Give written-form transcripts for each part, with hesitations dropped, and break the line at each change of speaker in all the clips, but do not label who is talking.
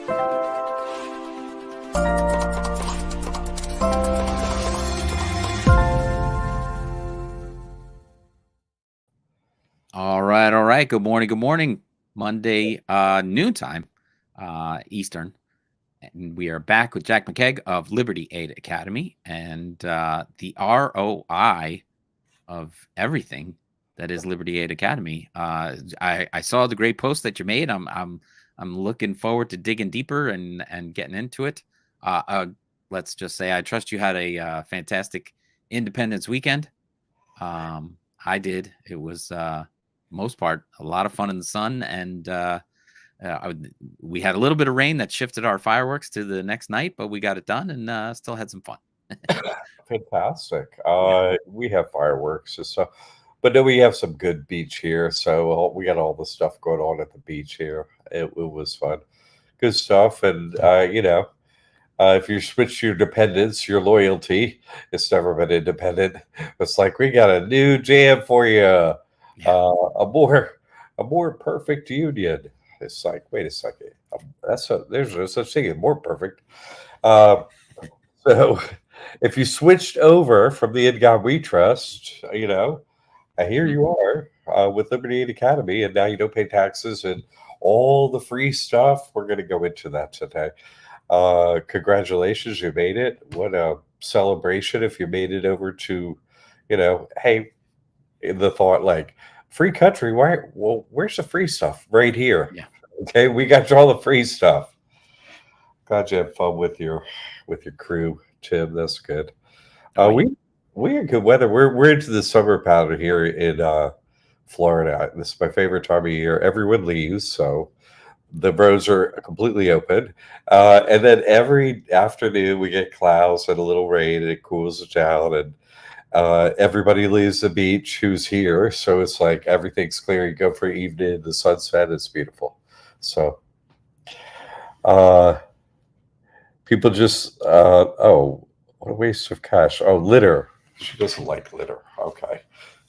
All right, all right. Good morning, good morning. Monday, noontime, Eastern. And we are back with Jack McKeag of Liberty Aid Academy and the ROI of everything that is Liberty Aid Academy. I saw the great post that you made. I'm looking forward to digging deeper and getting into it. Let's just say I trust you had a fantastic Independence weekend. I did. It was most part a lot of fun in the sun, and we had a little bit of rain that shifted our fireworks to the next night, but we got it done and still had some fun.
Fantastic.
Yeah.
We have fireworks and stuff, but then we have some good beach here. So we got all the stuff going on at the beach here. It was fun, good stuff. And if you switch your dependence, your loyalty, it's never been independent. It's like we got a new jam for you,
Yeah.
a more perfect union. It's like, wait a second, there's no such thing as more perfect. Uh, so if you switched over from the In God We Trust, and here
Mhm.
you are with Liberty Aid Academy, and now you don't pay taxes and all the free stuff. We're going to go into that today. Congratulations, you made it. What a celebration if you made it over to, hey, the thought like, free country, why? Well, where's the free stuff? Right here.
Yeah.
Okay, we got you all the free stuff. Glad you had fun with your crew, Tim. That's good.
Oh, yeah.
We had good weather. We're into the summer pattern here in Florida. This is my favorite time of year. Everyone leaves, so the roads are completely open. And then every afternoon we get clouds and a little rain, and it cools it down. And everybody leaves the beach who's here, so it's like everything's clear. You go for evening, the sunset. It's beautiful. So. Uh, People just, oh, what a waste of cash. Oh, litter. She doesn't like litter. Okay.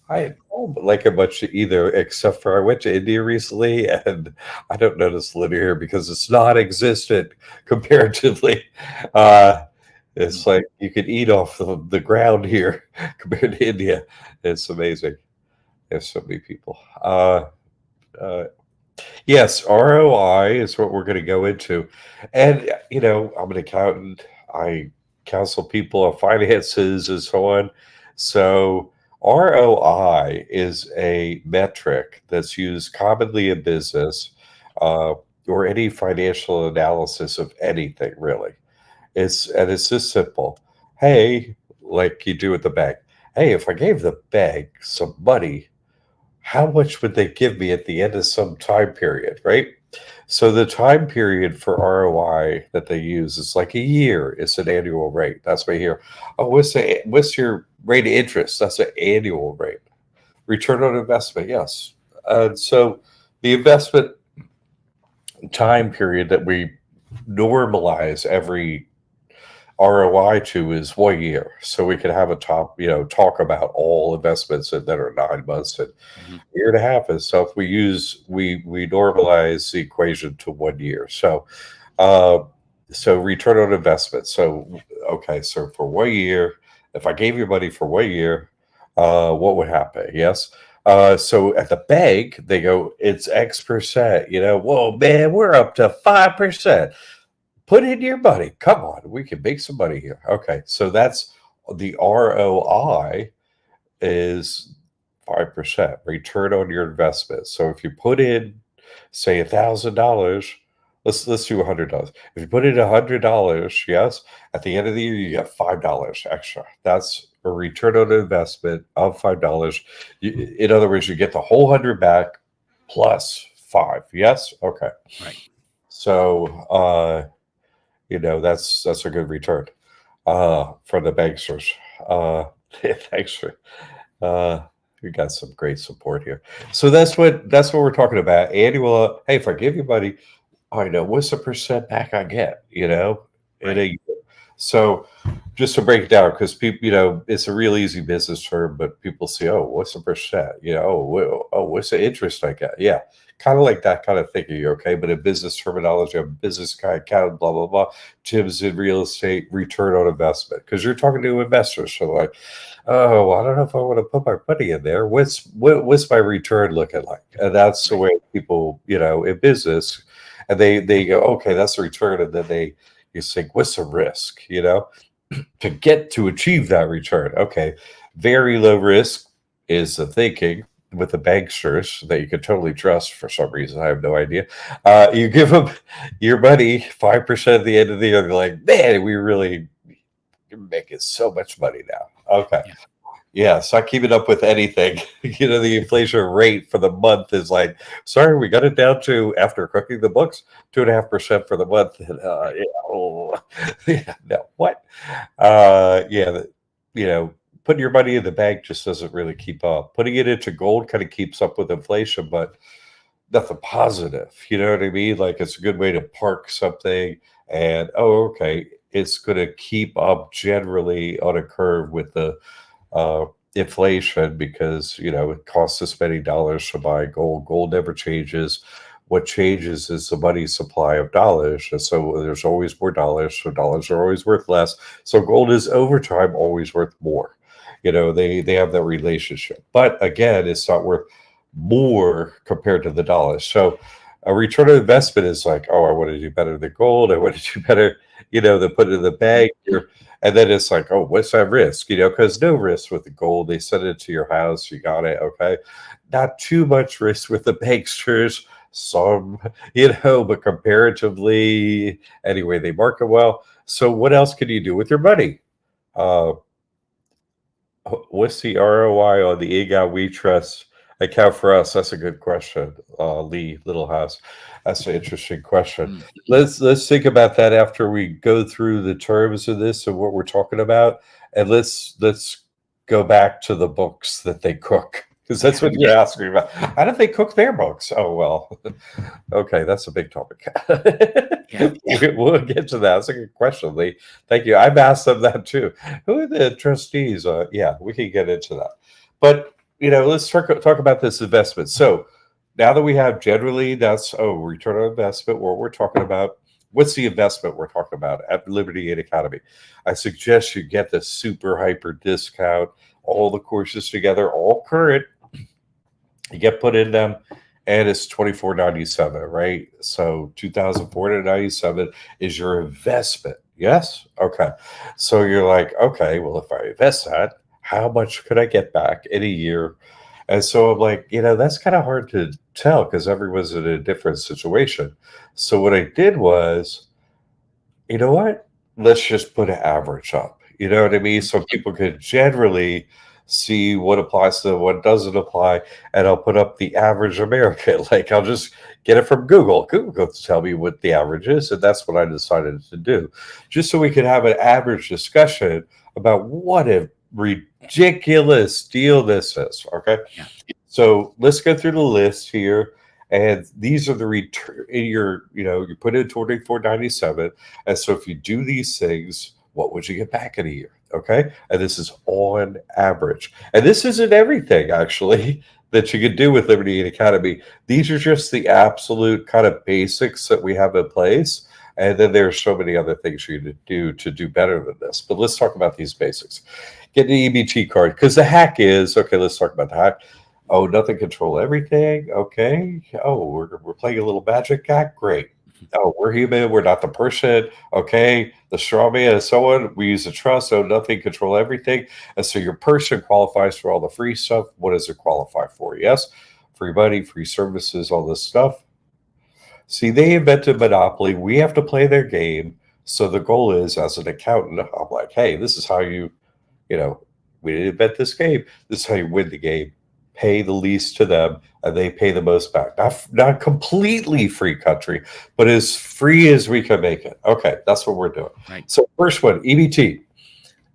I don't like it much either, except for I went to India recently and I don't notice litter here because it's non existent comparatively. Uh,
Mhm.
it's like you could eat off the ground here compared to India. It's amazing. There's so many people. Uh, Yes, ROI is what we're going to go into. And, I'm an accountant. I counsel people on finances and so on. So, ROI is a metric that's used commonly in business uh, or any financial analysis of anything, really. It's this simple. Hey, like you do at the bank. Hey, if I gave the bank some money, how much would they give me at the end of some time period, right? So the time period for ROI that they use is like a year. It's an annual rate. That's what I hear. Oh, what's your rate of interest? That's an annual rate. Return on investment, yes. So the investment time period that we normalize every ROI to is 1 year. So we can have a talk about all investments that are 9 months and
Mhm.
year and a half is so if we normalize the equation to 1 year. Uh so return on investment. So okay, so for 1 year, if I gave you money for 1 year, what would happen? Yes. So at the bank, they go, it's X%. Whoa, man, we're up to 5%. Put in your money. Come on, we can make some money here. Okay, so that's the ROI is 5% return on your investment. So if you put in, say, $1,000, let's do $100. If you put in $100, yes, at the end of the year you get $5 extra. That's a return on investment of $5. In other words, you get the whole 100 back plus five. Yes, okay.
Right.
So that's a good return for the banksters. Thanks for uh, we got some great support here. So that's what we're talking about. Annual. Hey, if I give you money, I know what's the percent back I get. In
Right.
a year. So just to break it down, because people, it's a real easy business term, but people say, oh, what's the percent? What's the interest I get? Yeah, kind of like that kind of thinking, okay? But in business terminology, I'm a business guy, account, blah, blah, blah. Jim's in real estate, return on investment, because you're talking to investors. So like, oh, well, I don't know if I want to put my money in there. What's my return looking like? And that's the
Right.
way people, in business, and they go, okay, that's the return, and then you think, what's the risk? To get to achieve that return. Okay, very low risk is the thinking with the banksters that you can totally trust for some reason. I have no idea. You give them your money 5% at the end of the year. They're like, man, we really making so much money now. Okay.
Yeah.
Yeah, so I keep it up with anything. The inflation rate for the month is like, sorry, we got it down to, after cooking the books, 2.5% for the month. And,
Right.
yeah, no, what? Yeah, putting your money in the bank just doesn't really keep up. Putting it into gold kind of keeps up with inflation, but nothing positive. You know what I mean? Like it's a good way to park something, and okay, it's going to keep up generally on a curve with the uh, inflation because it costs us many dollars to buy gold. Gold never changes. What changes is the money supply of dollars, and so there's always more dollars. So dollars are always worth less. So gold is over time always worth more. They have that relationship, but again, it's not worth more compared to the dollar. So a return on investment is like, oh, I want to do better than gold. I want to do better, than put it in the bank. And then it's like, oh, what's that risk? Because no risk with the gold. They send it to your house. You got it. Okay. Not too much risk with the banksters. Some, but comparatively, anyway, they market well. So what else can you do with your money? Uh, What's the ROI on the EGOT We Trust account for us? That's a good question, Lee Littlehouse. That's an interesting question.
Mm.
Let's think about that after we go through the terms of this and what we're talking about, and let's go back to the books that they cook because that's what you're asking about. How do they cook their books? Oh well, okay, that's a big topic.
Yeah.
We'll get to that. That's a good question, Lee. Thank you. I've asked them that too. Who are the trustees? Yeah, we can get into that. But let's talk about this investment. So now that we have generally that's return on investment, what we're talking about. What's the investment we're talking about at Liberty Aid Academy? I suggest you get the super hyper discount, all the courses together, all current. You get put in them, and it's $24.97, right? So $2,497 is your investment. Yes? Okay. So you're like, okay, well, if I invest that, how much could I get back in a year? And so I'm like, that's kind of hard to tell because everyone's in a different situation. So what I did was, you know what? Let's just put an average up. You know what I mean? So people could generally see what applies to them, what doesn't apply, and I'll put up the average American. Like I'll just get it from Google. Google will tell me what the average is, and that's what I decided to do, just so we could have an average discussion about what a ridiculous deal this is. Okay,
Yeah.
so let's go through the list here. And these are the return in you put in 24.97. And so if you do these things, what would you get back in a year? Okay. And this is on average. And this isn't everything actually that you can do with Liberty Aid Academy. These are just the absolute kind of basics that we have in place. And then there's so many other things you can do to do better than this. But let's talk about these basics. Get an EBT card because the hack is okay. Let's talk about the hack. Oh, nothing control everything. Okay. Oh, we're playing a little magic hack. Great. Oh, we're human. We're not the person. Okay. The straw man and so on. We use the trust. Oh, nothing control everything. And so your person qualifies for all the free stuff. What does it qualify for? Yes. Free money, free services, all this stuff. See, they invented monopoly. We have to play their game. So the goal is, as an accountant, I'm like, hey, this is how we didn't invent this game. This is how you win the game. Pay the least to them, and they pay the most back. Not completely free country, but as free as we can make it. Okay, that's what we're doing.
Right.
So first one, EBT.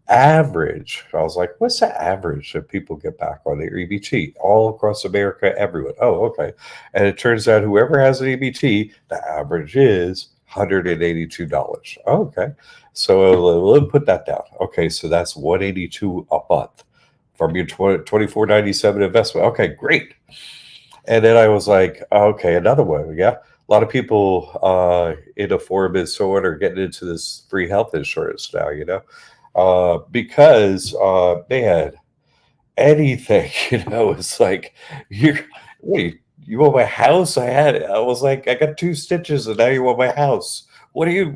Average. I was like, what's the average that people get back on their EBT all across America, everyone? Oh, okay. And it turns out whoever has an EBT, the average is $182. Okay. So we'll put that down. Okay, so that's 182 a month from your 24.97 investment. Okay, great. And then I was like, okay, another one. Yeah. A lot of people in a forum and so on are getting into this free health insurance now, because man, anything, it's like you wait, you want my house? I was like, I got two stitches and now you want my house. What are you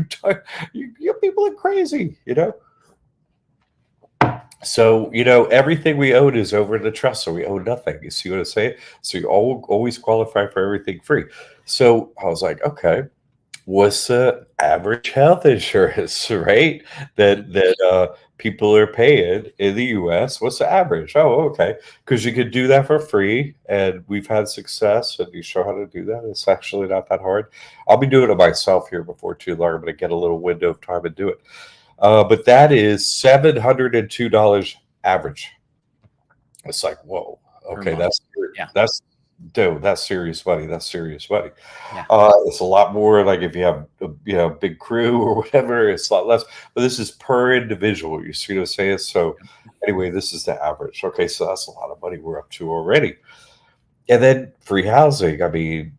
talking? You people are crazy, So, everything we own is over in the trust, so we own nothing. You see what I'm saying? So you always qualify for everything free. So I was like, okay, what's the average health insurance, right?
Mhm.
That people are paying in the US. What's the average? Oh, okay. Because you could do that for free, and we've had success, and you show how to do that. It's actually not that hard. I'll be doing it myself here before too long. I'm going to get a little window of time and do it. But that is $702 average. It's like, whoa,
Per
okay,
month. Yeah.
that's dude, that's serious money. That's serious money.
Yeah.
It's a lot more like if you have a big crew or whatever, it's a lot less. But this is per individual. You see what I'm saying? So anyway, this is the average. Okay, so that's a lot of money we're up to already. And then free housing. I mean,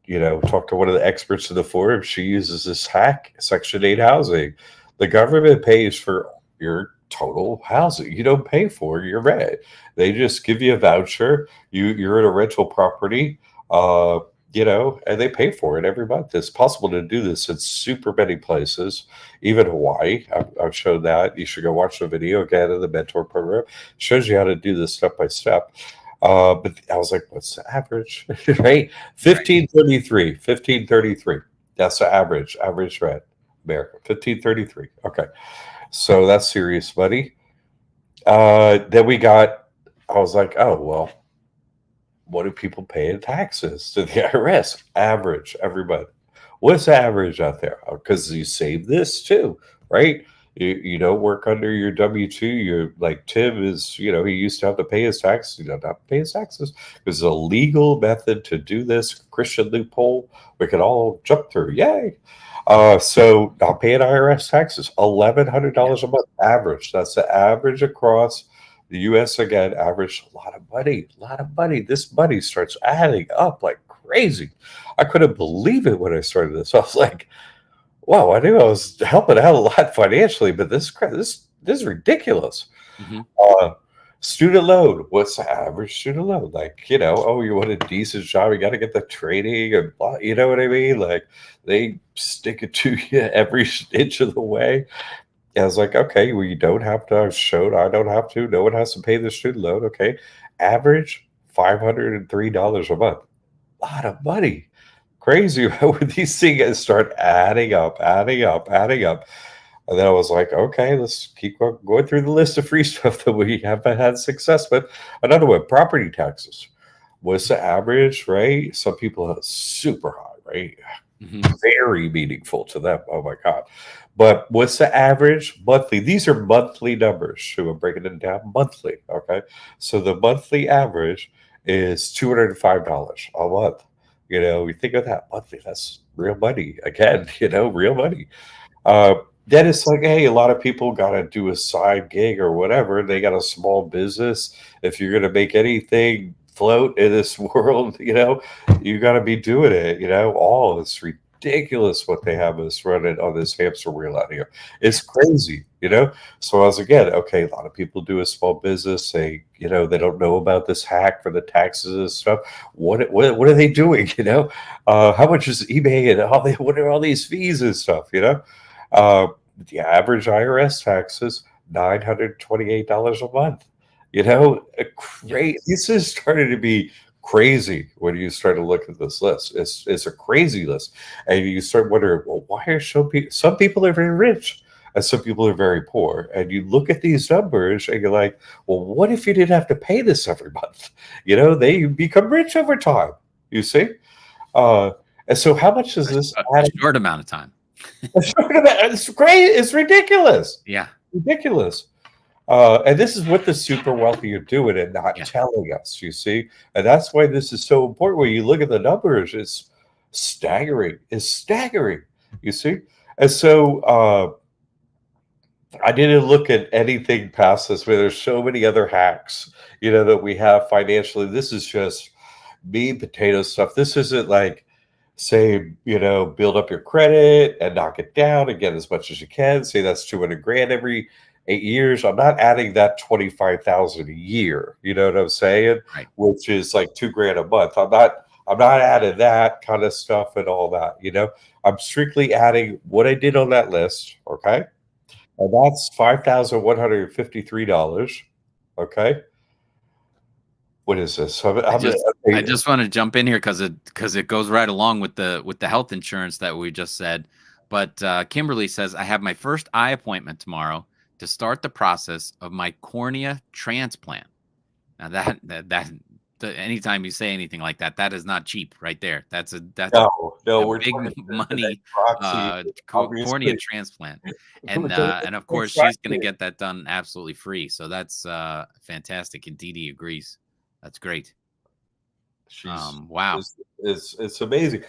talk to one of the experts in the forum. She uses this hack, Section 8 housing. The government pays for your total housing. You don't pay for your rent. They just give you a voucher. You're in a rental property, and they pay for it every month. It's possible to do this in super many places, even Hawaii. I've shown that. You should go watch the video again in the mentor program. It shows you how to do this step by step. But I was like, what's the average? Right?
Right.
1533. 1533. That's the average rent. America. 1533. Okay. So that's serious money. Then I was like, oh, well, what do people pay in taxes to the IRS? Average, everybody. What's the average out there? Because you save this too, right? You don't work under your W-2. You're like Tim is, he used to have to pay his taxes. You don't have to pay his taxes. There's a legal method to do this, Christian loophole we can all jump through. Yay. So not paying IRS taxes,
Yeah.
$1,100 a month average. That's the average across the US. Again, average, a lot of money, a lot of money. This money starts adding up like crazy. I couldn't believe it when I started this. I was like, wow, I knew I was helping out a lot financially, but this is ridiculous.
Mhm.
Uh, Student loan. What's the average student loan? Like, oh, you want a decent job, you got to get the training and blah, you know what I mean? Like, they stick it to you every inch of the way. And I was like, okay, well, you don't have to. I've showed I don't have to. No one has to pay the student loan. Okay. Average $503 a month. A lot of money. Crazy when these things start adding up, adding up, adding up. And then I was like, okay, let's keep going through the list of free stuff that we haven't had success with. Another one, property taxes. What's the average, right? Some people are super high, right?
Mhm.
Very meaningful to them. Oh my God. But what's the average monthly? These are monthly numbers. So I'm breaking it down monthly. Okay. So the monthly average is $205 a month. We think of that monthly, that's real money. Again, real money. Uh, then it's like, hey, a lot of people got to do a side gig or whatever. They got a small business. If you're going to make anything float in this world, you got to be doing it. All it's ridiculous what they have us running on this hamster wheel out here.
Yeah.
It's crazy. So I was again, okay, a lot of people do a small business. They don't know about this hack for the taxes and stuff. What are they doing? How much is eBay and what are all these fees and stuff? Uh, the average IRS taxes $928 a month.
Yep.
Great. This is starting to be crazy when you start to look at this list. It's a crazy list, and you start wondering, well, why are some people are very rich and some people are very poor, and you look at these numbers and you're like, well, what if you didn't have to pay this every month? They become rich over time. You see, uh, and so how much does this
A
add?
short amount of time.
It's great. It's ridiculous.
Yeah.
Ridiculous. And this is what the super wealthy are doing and not
Yeah.
telling us, you see? And that's why this is so important. When you look at the numbers, it's staggering. It's staggering. You see? And so I didn't look at anything past this, where there's so many other hacks, that we have financially. This is just meat and potato stuff. This isn't like, say, build up your credit and knock it down and get as much as you can. Say that's 200 grand every 8 years. I'm not adding that 25,000 a year. You know what I'm saying?
Right.
Which is like 2 grand a month. I'm not adding that kind of stuff and all that. I'm strictly adding what I did on that list. Okay. And that's $5,153. Okay. What is this?
I just want to jump in here because it goes right along with the health insurance that we just said. But Kimberly says, I have my first eye appointment tomorrow to start the process of my cornea transplant. Now that anytime you say anything like that, that is not cheap right there. That's a
we're
big
talking
money
proxy,
cornea
obviously.
transplant.
We're
And
talking
of course she's going to get that done absolutely free. So that's fantastic. And Dee Dee agrees. That's great. Wow.
It's amazing.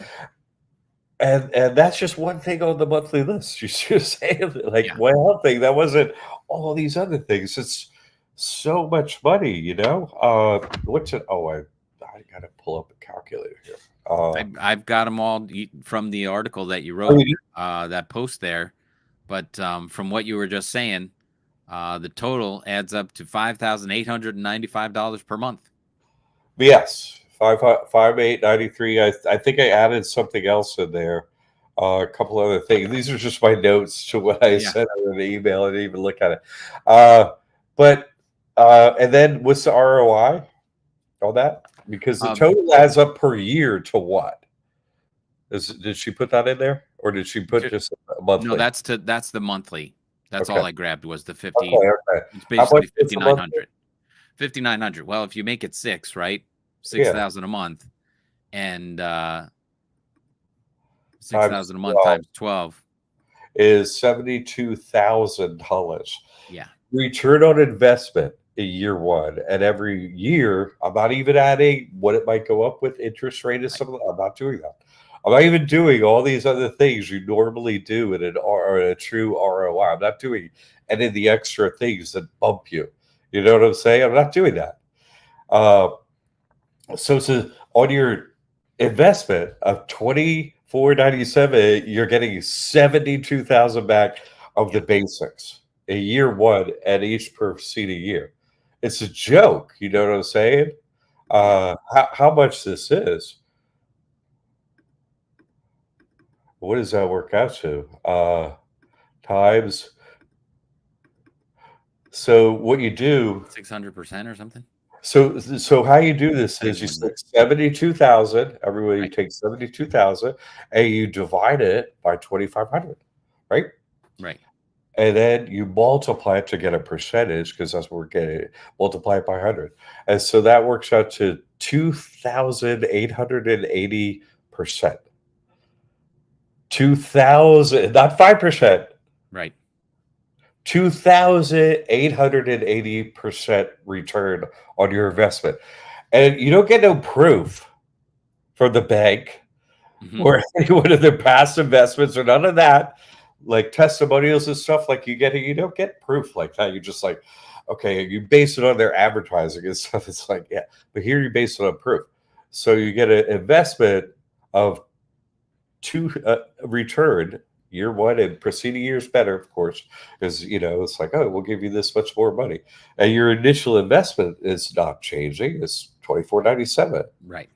And that's just one thing on the monthly list. You see what I'm saying? Like,
Yeah.
one health thing. That wasn't all these other things. It's so much money. What's it? Oh, I gotta pull up a calculator here.
I've got them all from the article that you
I
wrote,
mean,
that post there. But from what you were just saying, the total adds up to $5,895 per month.
yes, 55893. I think I added something else in there. A couple other things. These are just my notes to what I sent in the email. I didn't even look at it. But and then what's the ROI on that? Because the total adds up per year to what? Did she put that in there, or did she put just a monthly?
No, that's the monthly. That's
Okay.
all I grabbed was the 50.
Okay.
It's basically
is the monthly?
5,900. 5,900. Well, if you make it 6, right?
Yeah.
6,000 a month, and 6,000 a month
12
times 12
is $72,000.
Yeah.
Return on investment in year one, and every year, I'm not even adding what it might go up with interest rate. I'm not doing that. I'm not even doing all these other things you normally do in a true ROI. I'm not doing any of the extra things that bump you. You know what I'm saying? I'm not doing that. So on your investment of $24.97, you're getting 72,000 back of the basics a year one at each preceding year. It's a joke. You know what I'm saying? How much this is? What does that work out to? Times. So what you do,
600% or something.
So how you do this is you take 72,000. Everybody takes 72,000, and you divide it by 2,500, right?
Right.
And then you multiply it to get a percentage, because that's what we're getting. Multiply it by 100, and so that works out to 2,880%. 2,000, not 5%.
Right.
2,880% return on your investment. And you don't get no proof from the bank or any one of their past investments or none of that, like testimonials and stuff. Like you don't get proof like that. You're just like, okay, you base it on their advertising and stuff. It's like, yeah, but here you base it on proof. So you get an investment of return year one, and preceding years better, of course, because it's like, oh, we'll give you this much more money, and your initial investment is not changing. It's $24.97,
right?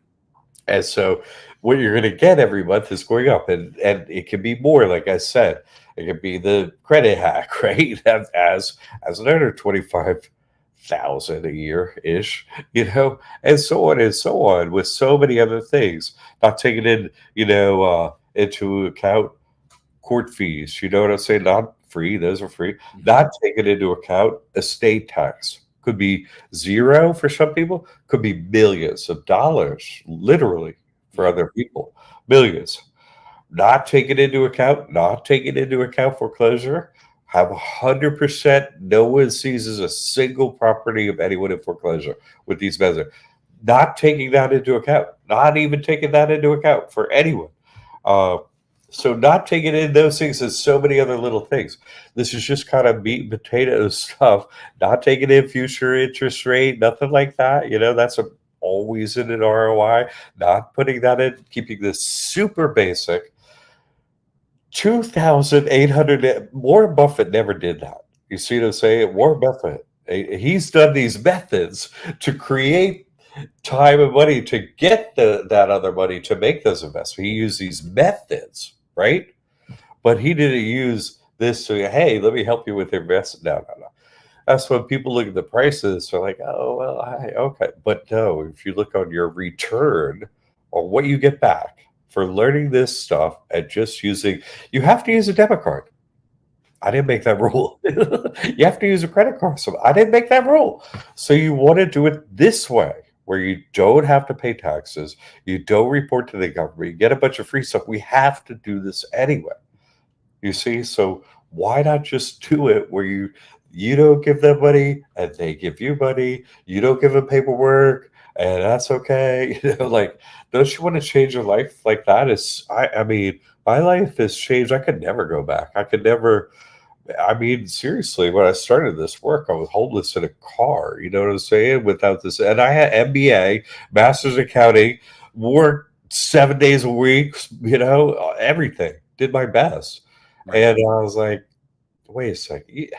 And so what you're going to get every month is going up, and it can be more. Like I said, it could be the credit hack, right? As another 25,000 a year ish, and so on and so on, with so many other things, not taking in, into account court fees. You know what I'm saying? Not free. Those are free. Not taking into account estate tax. Could be zero for some people. Could be millions of dollars, literally, for other people. Millions. Not taking into account foreclosure. Have 100%. No one seizes a single property of anyone in foreclosure with these measures. Not taking that into account. Not even taking that into account for anyone. So not taking in those things and so many other little things. This is just kind of meat and potato stuff. Not taking in future interest rate, nothing like that. That's always in an ROI. Not putting that in, keeping this super basic. 2,800. Warren Buffett never did that. You see what I'm saying? Warren Buffett, he's done these methods to create time and money to get that other money to make those investments. He used these methods, right? But he didn't use this to, hey, let me help you with your investment. No, no, no. That's when people look at the prices, they're like, oh, well, okay. But no, if you look on your return or what you get back for learning this stuff and just using, you have to use a debit card. I didn't make that rule. You have to use a credit card. So I didn't make that rule. So you want to do it this way, where you don't have to pay taxes, you don't report to the government, you get a bunch of free stuff. We have to do this anyway. You see? So why not just do it where you don't give them money and they give you money, you don't give them paperwork, and that's okay. Like, don't you want to change your life like that? I mean, my life has changed. I could never go back. I could never. I mean, seriously, when I started this work, I was homeless in a car. You know what I'm saying? Without this, and I had MBA, master's accounting, worked 7 days a week. Everything. Did my best,
Right.
and I was like, "Wait a second,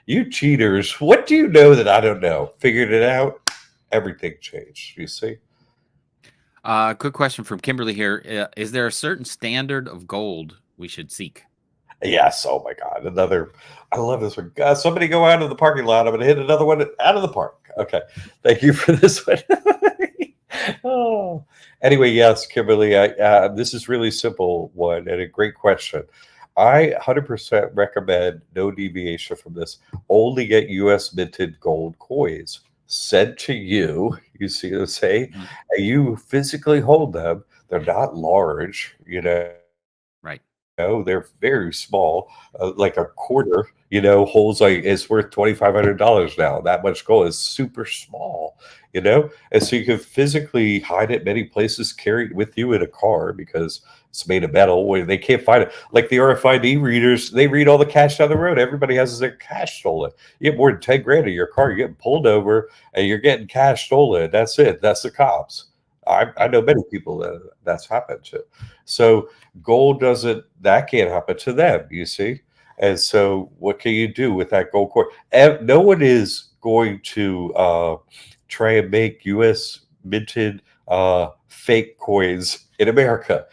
you cheaters! What do you know that I don't know?" Figured it out. Everything changed. You see?
Quick question from Kimberly here. Is there a certain standard of gold we should seek?
Yes. Oh my God. I love this one. Somebody go out of the parking lot. I'm going to hit another one out of the park. Okay. Thank you for this one. Oh. Anyway, yes, Kimberly, this is really simple one and a great question. I 100% recommend no deviation from this. Only get U.S. minted gold coins sent to you. You see what I'm saying?
Mhm.
And you physically hold them. They're not large,
Right.
they're very small, like a quarter, holds like it's worth $2,500 now. That much gold is super small, and so you can physically hide it many places, carry it with you in a car because it's made of metal where they can't find it. Like the RFID readers, they read all the cash down the road. Everybody has their cash stolen. You get more than 10 grand in your car, you're getting pulled over and you're getting cash stolen. That's it. That's the cops. I
Yep.
know many people that's happened to. So gold doesn't, that can't happen to them, you see. And so what can you do with that gold coin? No one is going to try and make US minted fake coins in America.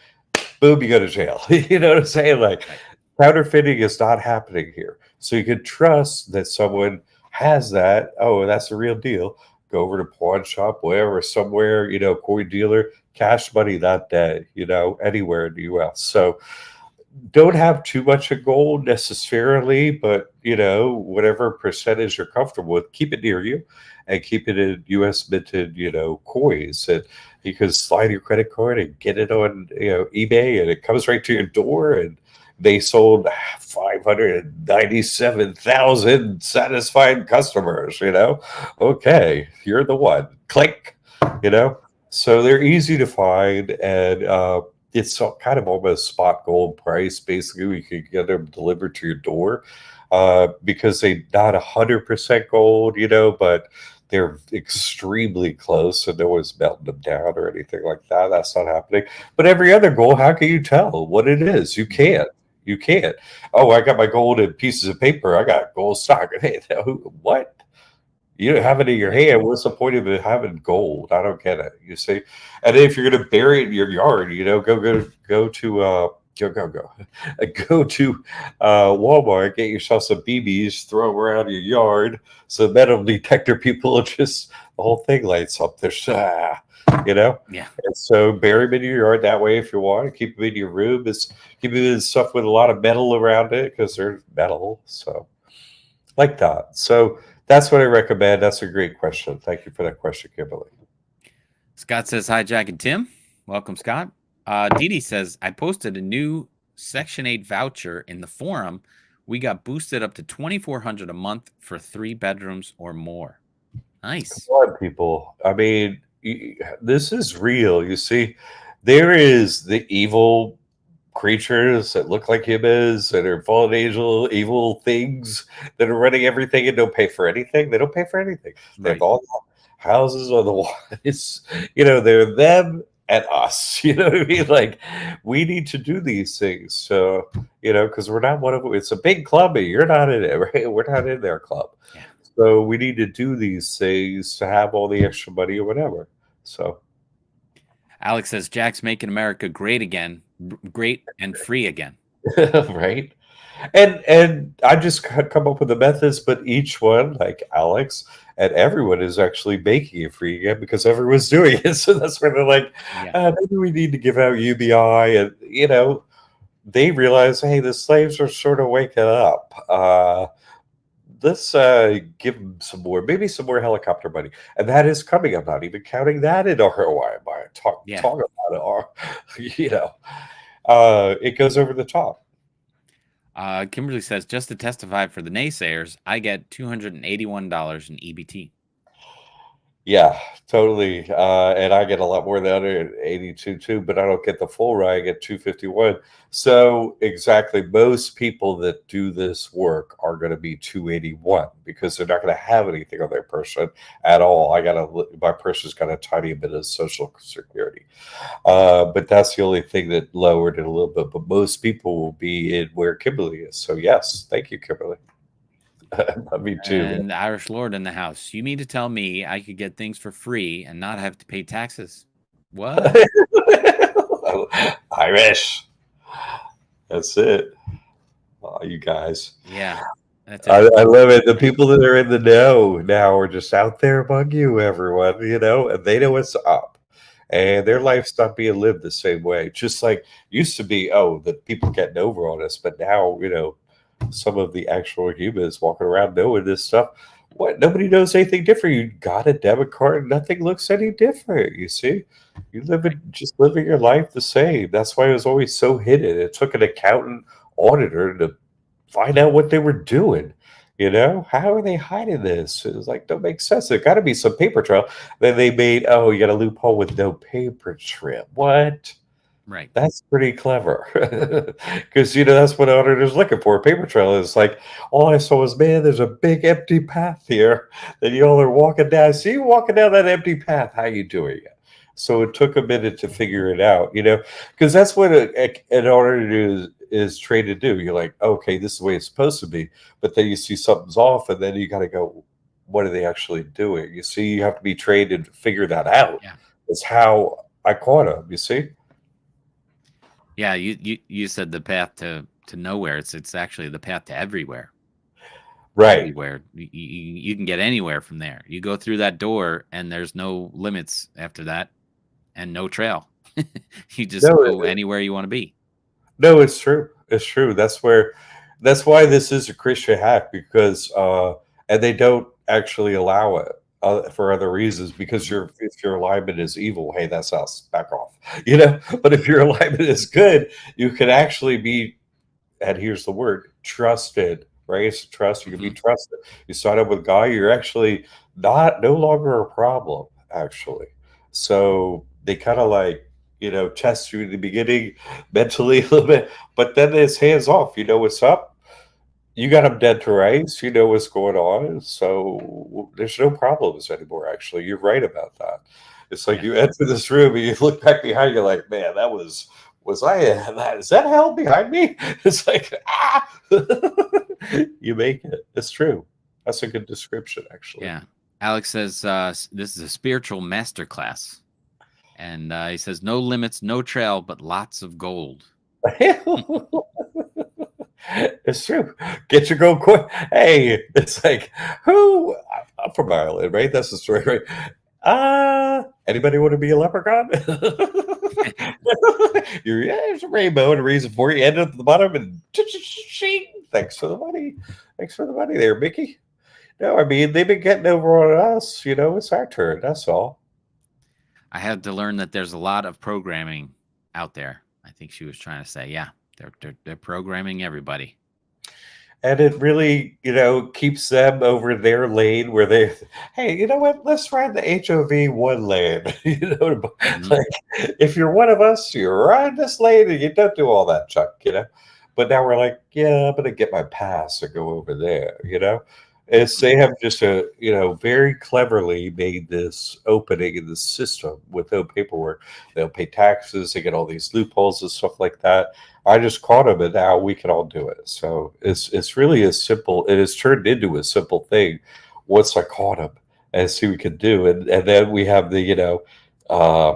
Boom, you go to jail. You know what I'm saying? Like,
Right.
counterfeiting is not happening here. So you can trust that someone has that. Oh, that's the real deal. Go over to pawn shop, wherever, somewhere, coin dealer, cash money that day, anywhere in the US. So don't have too much of gold necessarily, but whatever percentage you're comfortable with, keep it near you and keep it in US minted, coins. And you can slide your credit card and get it on eBay and it comes right to your door, and they sold 597,000 satisfied customers, okay, you're the one. Click, you know. So they're easy to find, and it's kind of almost spot gold price. Basically, we could get them delivered to your door because they not 100% gold, but they're extremely close, and no one's melting them down or anything like that. That's not happening. But every other gold, how can you tell what it is? You can't. You can't. Oh, I got my gold in pieces of paper. I got gold stock. Hey, what? You don't have it in your
Yeah.
hand. What's the point of it having gold? I don't get it. You see, and if you're going to bury it in your yard, go to go to Walmart, get yourself some BBs, throw them around your yard, so the metal detector people just the whole thing lights up. There's
Yeah.
and so bury them in your yard that way if you want. Keep them in your room. Keep them in stuff with a lot of metal around it because they're metal. So like that. So that's what I recommend. That's a great question. Thank you for that question, Kimberly.
Scott says, hi, Jack and Tim. Welcome, Scott. Dee Dee says, I posted a new Section 8 voucher in the forum. We got boosted up to $2,400 a month for 3 bedrooms or more. Nice.
Come on, people. I mean, this is real. You see, there is the evil creatures that look like humans that are fallen angel, evil things that are running everything and don't pay for anything. They don't pay for anything. They have
Right.
all houses on the wall. It's, they're them and us. You know what I mean? Like, we need to do these things. So, because we're not one of them. It's a big club, but you're not in it, right? We're not in their club.
Yeah.
So we need to do these things to have all the extra money or whatever. So,
Alex says Jack's making America great again, great and free again.
right. And I just come up with the methods, but each one, like Alex and everyone, is actually making it free again because everyone's doing it. So that's where they're like,
Yeah.
maybe we need to give out UBI, and they realize, hey, the slaves are sort of waking up. Let's give them some more, maybe some more helicopter money, and that is coming. I'm not even counting that in ROI. Talk
Yeah.
about it, or it goes over the top.
Kimberly says, just to testify for the naysayers, I get $281 in EBT.
Yeah, totally. And I get a lot more than 182 too, but I don't get the full ride. I get 251. So exactly, most people that do this work are going to be 281 because they're not going to have anything on their person at all. My person's got a tiny bit of Social Security, but that's the only thing that lowered it a little bit. But most people will be in where Kimberly is. So yes, thank you, Kimberly. Me too.
And the Irish Lord in the house. You mean to tell me I could get things for free and not have to pay taxes? What?
Irish. That's it. Oh, you guys.
Yeah. That's
I
it.
love it. The people that are in the know now are just out there among you, everyone, and they know what's up. And their life's not being lived the same way. Just like used to be, the people getting over on us, but now, some of the actual humans walking around knowing this stuff. What, nobody knows anything different. You got a debit card, nothing looks any different. You see, just living your life the same. That's why it was always so hidden. It took an accountant auditor to find out what they were doing. How are they hiding this? It was like, don't make sense. There got to be some paper trail. Then they made, you got a loophole with no paper trail. What?
Right.
That's pretty clever. Because, that's what auditor's looking for. A paper trail is like, all I saw was, man, there's a big empty path here that y'all are walking down. See you walking down that empty path. How you doing it? So it took a minute to figure it out, because that's what an auditor is trained to do. You're like, okay, this is the way it's supposed to be. But then you see something's off, and then you got to go, what are they actually doing? You see, you have to be trained to figure that out.
Yeah.
It's how I caught them, you see?
Yeah, you said the path to nowhere. It's actually the path to everywhere.
Right.
Everywhere. You can get anywhere from there. You go through that door, and there's no limits after that, and no trail. You just go anywhere you want to be.
No, it's true. It's true. That's why this is a Christian hack, because and they don't actually allow it for other reasons, because if your alignment is evil, hey, that's us. Back off. But if your alignment is good, you can actually be, and here's the word, trusted. Right? It's trust. You can be trusted. You sign up with God, you're actually no longer a problem, actually. So they kind of like, test you in the beginning mentally a little bit, but then it's hands off. You know what's up. You got them dead to rights. You know what's going on. So there's no problems anymore, actually. You're right about that. It's like you enter this room and you look back behind you like, man, that was I that? Is that hell behind me? It's like, you make it. It's true. That's a good description, actually.
Yeah. Alex says this is a spiritual masterclass. And he says, no limits, no trail, but lots of gold.
It's true. Get your gold coin. Hey, it's like, I'm from Ireland, right? That's the story, right? Anybody want to be a leprechaun? There's a rainbow and a reason for it. You end up at the bottom and thanks for the money. Thanks for the money there, Mickey. No, I mean, they've been getting over on us. It's our turn. That's all.
I had to learn that there's a lot of programming out there. I think she was trying to say, yeah, they're programming everybody.
And it really, keeps them over their lane where they, hey, you know what? Let's ride the HOV one lane.
Mhm.
Like if you're one of us, you ride this lane and you don't do all that junk. But now we're like, yeah, I'm gonna get my pass and go over there. It's
Mhm.
they have just very cleverly made this opening in the system with no paperwork. They'll pay taxes, they get all these loopholes and stuff like that. I just caught him, and now we can all do it. So it's really as simple. It has turned into a simple thing once I caught him and see what we could do, and then we have the uh,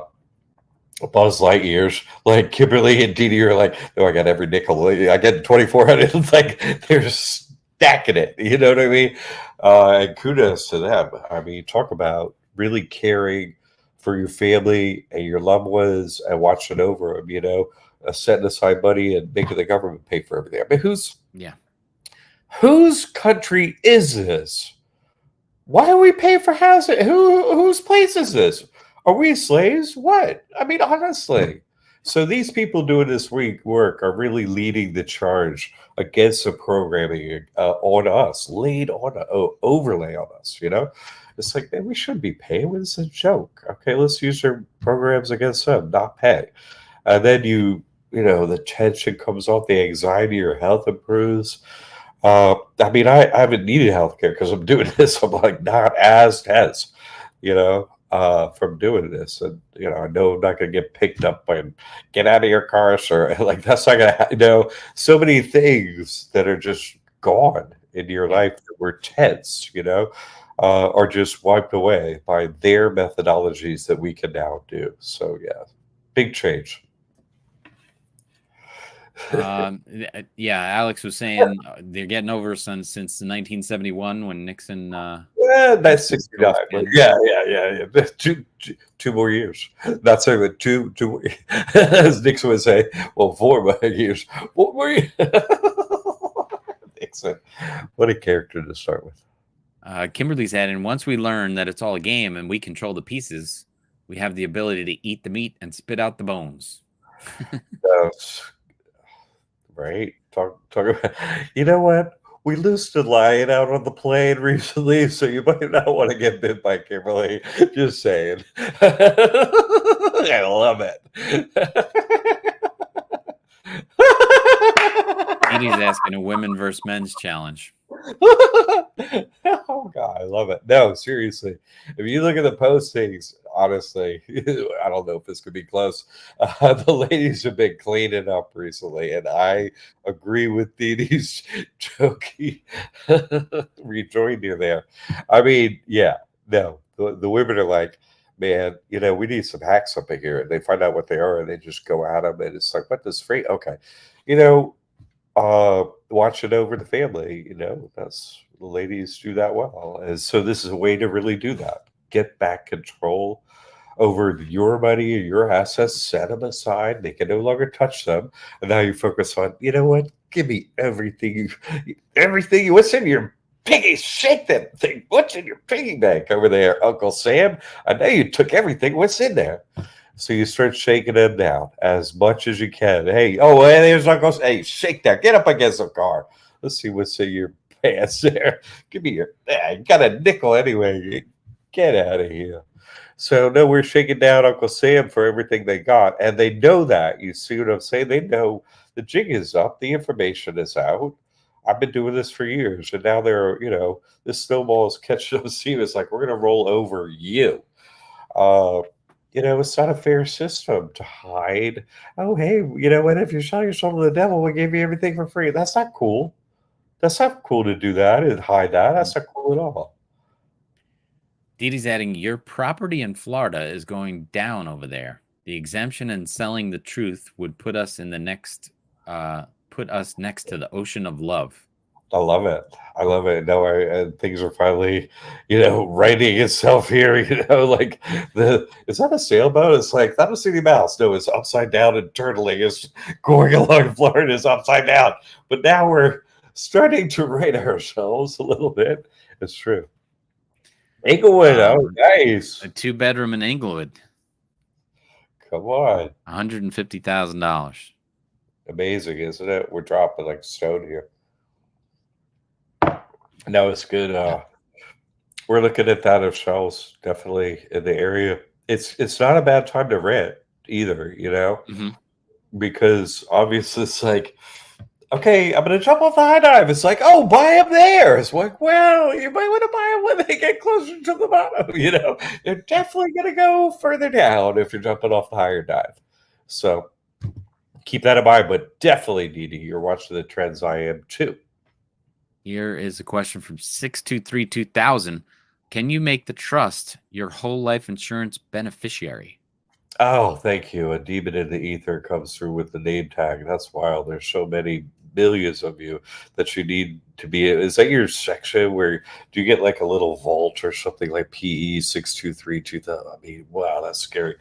Buzz Lightyears, like Kimberly and Dee Dee are like, oh, I got every nickel. I get 2,400. It's like they're stacking it. You know what I mean? And kudos to them. I mean, talk about really caring for your family and your loved ones and watching over them. Setting aside money and making the government pay for everything. I mean,
Yeah.
whose country is this? Why do we pay for housing? Whose place is this? Are we slaves? What? I mean, honestly. So these people doing this week work are really leading the charge against the programming on us, laid on overlay on us. It's like, man, we shouldn't be paying. This is a joke. Okay, let's use their programs against them, not pay. And then the tension comes off, the anxiety, your health improves. I mean, I haven't needed healthcare because I'm doing this. I'm like not as tense, from doing this. And, I know I'm not going to get picked up by get out of your car, sir. Like, that's not going to, so many things that are just gone in your
Yeah.
life that were tense, are just wiped away by their methodologies that we can now do. So, yeah, big change.
Yeah, Alex was saying they're getting over since 1971 when Nixon
Yeah, that's
Nixon
69.
goes
But
in.
yeah. Two more years. Not saying but two, as Nixon would say, well, 4 more years. 4 more years. Nixon. What a character to start with.
Kimberly's adding, once we learn that it's all a game and we control the pieces, we have the ability to eat the meat and spit out the bones.
That's right. Talk about, you know what? We loosed a lion out on the plane recently, so you might not want to get bit by Kimberly. Just saying. I love it.
Edie's asking a women versus men's challenge.
Oh God, I love it. No, seriously, if you look at the postings, honestly, I don't know if this could be close. The ladies have been cleaning up recently, and I agree with Dee Dee's jokey rejoinder there. I mean, yeah, no, the women are like, man, we need some hacks up in here, and they find out what they are, and they just go at them, and it's like, what does free? Okay, you know, watch it over the family, that's the ladies do that well. And so this is a way to really do that. Get back control over your money and your assets, set them aside. They can no longer touch them. And now you focus on, you know what? Give me everything. What's in your piggy? Shake that thing. What's in your piggy bank over there, Uncle Sam? I know you took everything. What's in there? So you start shaking them down as much as you can. Hey, hey, there's Uncle. Hey, shake that. Get up against the car. Let's see what's in your pants there. Give me your. You got a nickel anyway. Get out of here. So no, we're shaking down Uncle Sam for everything they got, and they know that. You see what I'm saying? They know the jig is up. The information is out. I've been doing this for years, and now this snowball is catching up steam. It's like we're going to roll over you. Uh, it's not a fair system to hide. Oh, hey, you know what? If you sell yourself to the devil, we give you everything for free. That's not cool. That's not cool to do that and hide that. That's not cool at all.
Didi's adding, your property in Florida is going down over there. The exemption and selling the truth would put us next to the ocean of love.
I love it. I love it. No, and things are finally, righting itself here. Like is that a sailboat? It's like not a city mouse. No, it's upside down and turtling. It's going along Florida is upside down. But now we're starting to right ourselves a little bit. It's true. Inglewood, oh nice.
A 2-bedroom in Inglewood.
Come on.
$150,000.
Amazing, isn't it? We're dropping like stone here. No, it's good.
Yeah.
We're looking at that ourselves, definitely in the area. It's not a bad time to rent either,
Hmm.
because obviously it's like, okay, I'm gonna jump off the high dive. It's like, oh, buy them there. It's like, well, you might want to buy them when they get closer to the bottom. They're definitely gonna go further down if you're jumping off the higher dive. So keep that in mind, but definitely, Didi, you're watching the trends. I am too.
Here is a question from 623-2000. Can you make the trust your whole life insurance beneficiary?
Oh, thank you. A demon in the ether comes through with the name tag. That's wild. There's so many millions of you that you need to be. Is that your section where do you get like a little vault or something like PE 623-2000? I mean, wow, that's scary.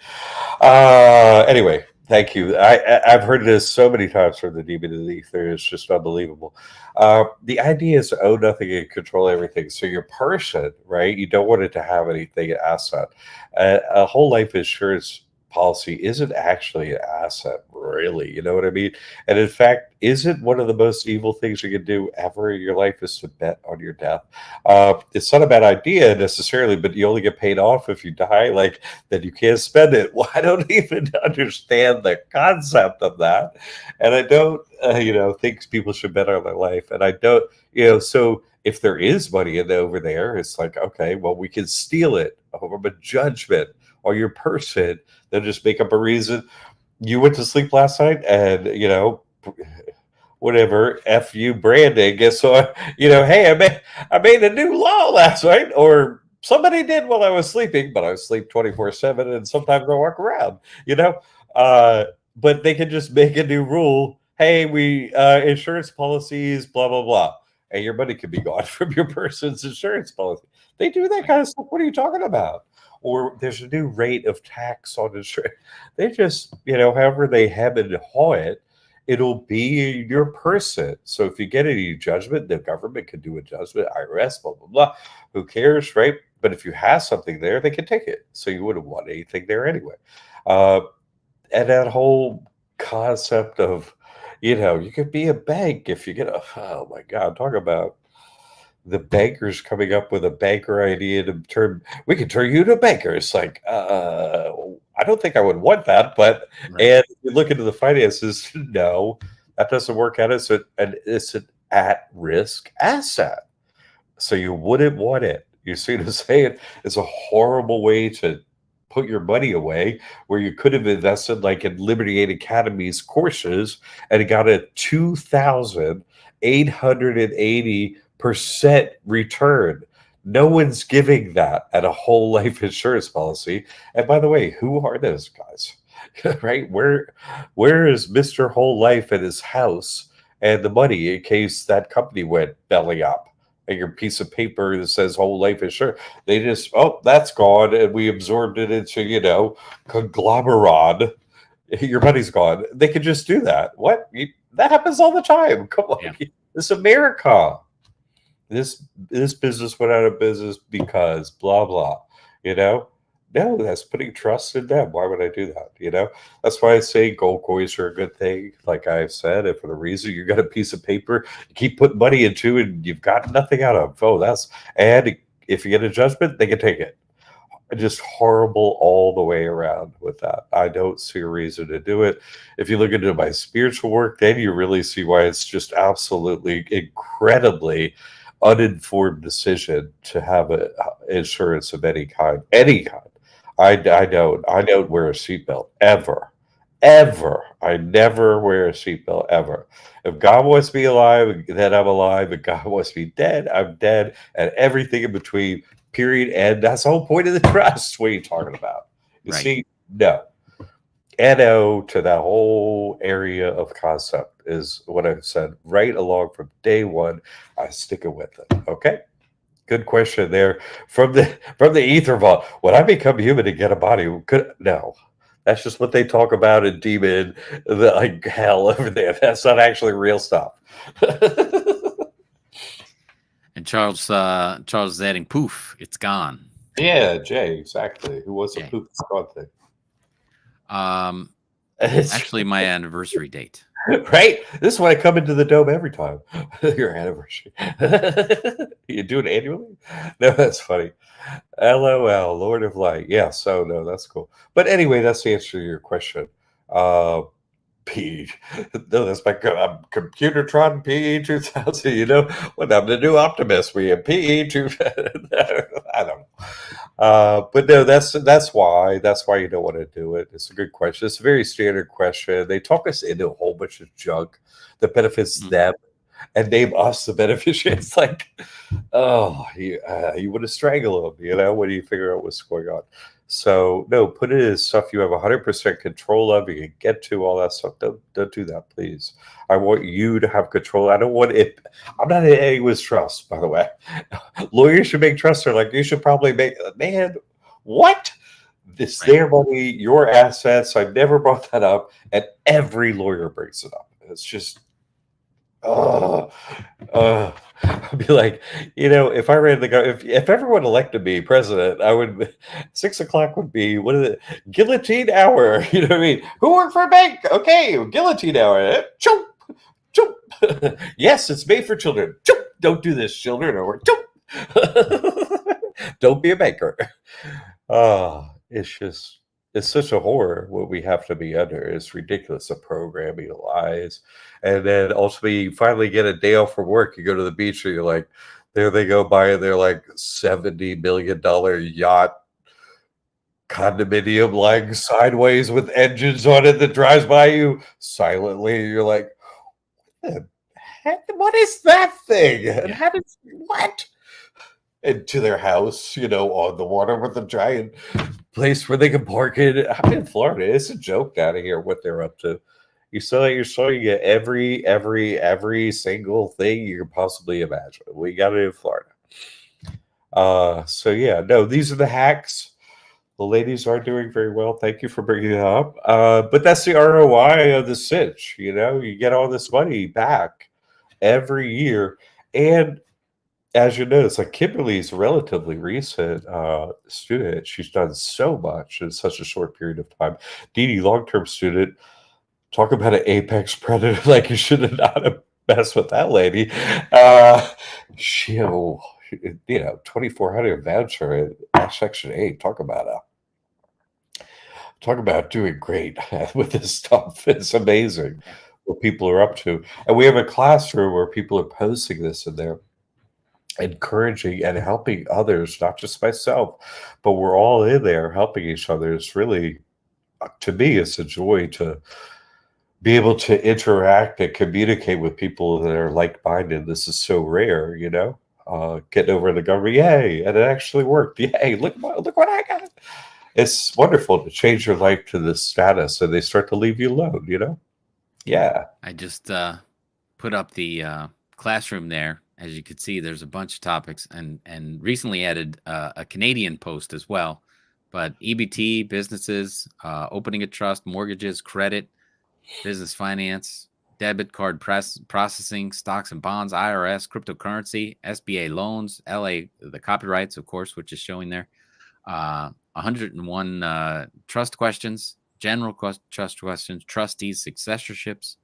Anyway, thank you. I've heard this so many times from the demon in the ether. It's just unbelievable. The idea is to own nothing and control everything. So your person, right? You don't want it to have anything asset. A whole life insurance policy isn't actually an asset, really. You know what I mean? And in fact, isn't one of the most evil things you can do ever in your life is to bet on your death? It's not a bad idea necessarily, but you only get paid off if you die. Like, then you can't spend it. Well, I don't even understand the concept of that, and I don't, think people should bet on their life, and I don't, so. If there is money over there, it's like, okay, well, we can steal it over a judgment or your person. They'll just make up a reason. You went to sleep last night and, whatever, F you branding. Guess what? Hey, I made a new law last night, or somebody did while I was sleeping, but I sleep 24/7 and sometimes I walk around, you know? Uh, but they can just make a new rule. Hey, we insurance policies, blah, blah, blah. And your money could be gone from your person's insurance policy. They do that
Right.
kind of stuff. What are you talking about? Or there's a new rate of tax on insurance. They just, however they hem and haw it, it'll be your person. So if you get any judgment, the government can do a judgment, IRS, blah, blah, blah. Who cares, right? But if you have something there, they can take it. So you wouldn't want anything there anyway. Uh, and that whole concept of, you could be a bank if you get oh my God, talk about the bankers coming up with a banker idea to turn we could turn you to a banker. It's like, I don't think I would want that, but
Right.
and if you look into the finances, no, that doesn't work out. It's an at-risk asset. So you wouldn't want it. You see what I'm saying? It's a horrible way to put your money away where you could have invested like in Liberty Aid Academy's courses and got a 2,880% return. No one's giving that at a whole life insurance policy. And by the way, who are those guys? Right? Where is Mr. Whole Life at his house and the money in case that company went belly up? And your piece of paper that says whole life insurance. They just, oh, that's gone, and we absorbed it into, conglomerate. Your money's gone. They could just do that. What? That happens all the time. Come on,
Yeah.
this America. This business went out of business because blah blah. You know, no, that's putting trust in them. Why would I do that? That's why I say gold coins are a good thing. Like I've said, and for the reason you got a piece of paper, you keep putting money into, and you've got nothing out of. Oh, and if you get a judgment, they can take it. Just horrible all the way around with that. I don't see a reason to do it. If you look into my spiritual work, then you really see why it's just absolutely incredibly uninformed decision to have a insurance of any kind. Any kind. I don't wear a seatbelt ever. Ever. I never wear a seatbelt ever. If God wants me alive, then I'm alive. If God wants me dead, I'm dead. And everything in between, period. And that's the whole point of the trust. What are you talking about? You
Right.
see, no. NO to that whole area of concept is what I've said right along from day one. I stick it with it. Okay. Good question there from the ether vault. Would I become human to get a body? No. That's just what they talk about in demon, the like hell over there. That's not actually real stuff.
And Charles is adding poof, it's gone.
Yeah, Jay, exactly. Who was a
Jay.
poop squad thing?
Um
It's
actually my anniversary date.
Right? This is why I come into the dome every time. Your anniversary. You do it annually? No, that's funny. LOL, Lord of Light. Yeah, so no, that's cool. But anyway, that's the answer to your question. Uh, P. No, that's my Computertron PE 2000. You know, when I'm the new Optimus, we have PE 2000. I don't know. But no, that's why you don't want to do it. It's a good question. It's a very standard question. They talk us into a whole bunch of junk that benefits
Mm.
them and name us the beneficiary. It's like, oh, you want to strangle them, when you figure out what's going on. So no, put it as stuff you have 100% control of. You can get to all that stuff. Don't do that, please. I want you to have control. I don't want it. I'm not in any with trust, by the way. Lawyers should make trusts. Are like, you should probably make. Man, what? It's
Right.
their money, your assets. I've never brought that up, and every lawyer brings it up. It's just, oh, I'd be like, if I ran the if everyone elected me president, I would 6 o'clock would be what is it? Guillotine hour. You know what I mean? Who worked for a bank? Okay, guillotine hour. Choop, choop. Yes, it's made for children. Choop. Don't do this, children. Or choop. Don't be a banker. It's such a horror what we have to be under. It's ridiculous. The programming, the lies. And then ultimately you finally get a day off from work. You go to the beach and you're like, there they go by their like $70 million yacht condominium lying sideways with engines on it that drives by you silently. You're like, what is that thing? And how did what? Into their house, on the water with a giant place where they can park it. I'm in Florida. It's a joke down here what they're up to. You're showing you every single thing you can possibly imagine. We got it in Florida. So yeah, no, these are the hacks. The ladies are doing very well. Thank you for bringing it up. But that's the ROI of the sitch. You get all this money back every year, and as you notice, like Kimberly's a relatively recent student. She's done so much in such a short period of time. Dee Dee, long-term student, talk about an apex predator. Like you should have not messed with that lady. She, 2,400 voucher at Section 8. Talk about doing great with this stuff. It's amazing
Yeah.
what people are up to. And we have a classroom where people are posting this in there, encouraging and helping others, not just myself, but we're all in there helping each other. It's really, to me, it's a joy to be able to interact and communicate with people that are like-minded. This is so rare, getting over the government. Yay. And it actually worked. Yay. Look what I got. It's wonderful to change your life to this status and they start to leave you alone. Yeah.
I just put up the classroom there. As you can see, there's a bunch of topics, and recently added a Canadian post as well. But EBT, businesses, opening a trust, mortgages, credit, business finance, debit card processing, stocks and bonds, IRS, cryptocurrency, SBA loans, LA, the copyrights, of course, which is showing there. 101 trust questions, general trust questions, trustees, successorships,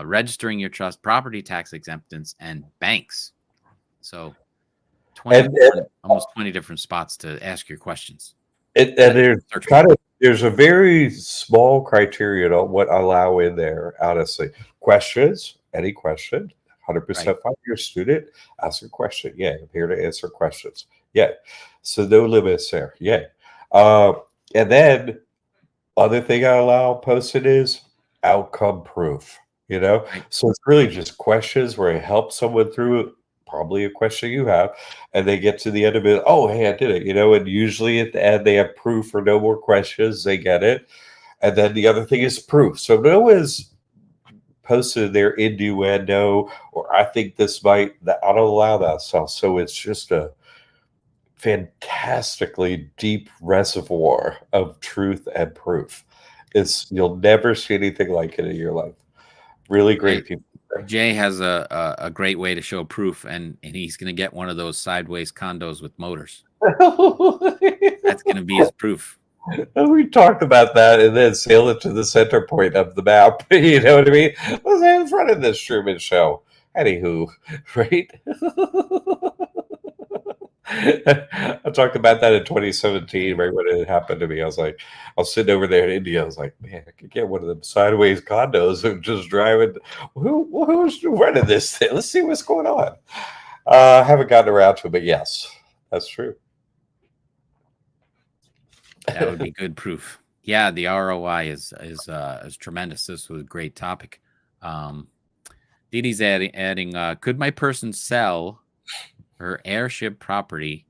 registering your trust, property tax exemptions, and banks. So 20
And
almost 20 different spots to ask your questions.
And there's a very small criterion on what I allow in there, honestly. Questions, any question, 100%
Right.
5-year student, ask a question. Yeah, I'm here to answer questions. Yeah. So no limits there. Yeah. And then other thing I allow posted is outcome proof,
Right.
So it's really just questions where I help someone through it, probably a question you have, and they get to the end of it. Oh, hey, I did it, and usually at the end they have proof or no more questions. They get it. And then the other thing is proof. So no one's posted their innuendo or I think this might, that I don't allow that stuff. So it's just a fantastically deep reservoir of truth and proof. You'll never see anything like it in your life. Really great people.
Jay has a great way to show proof, and he's going to get one of those sideways condos with motors. That's going to be his proof.
We talked about that and then sail it to the center point of the map. You know what I mean? Let's in front of this Truman Show. Anywho, right? I talked about that in 2017, right when it happened to me. I was sitting over there in India. I was like, man, I could get one of them sideways condos and just driving. Who's running this thing? Let's see what's going on. I haven't gotten around to it, but yes, that's true.
That would be good proof. Yeah, the ROI is tremendous. This was a great topic. Dee Dee's adding could my person sell her airship property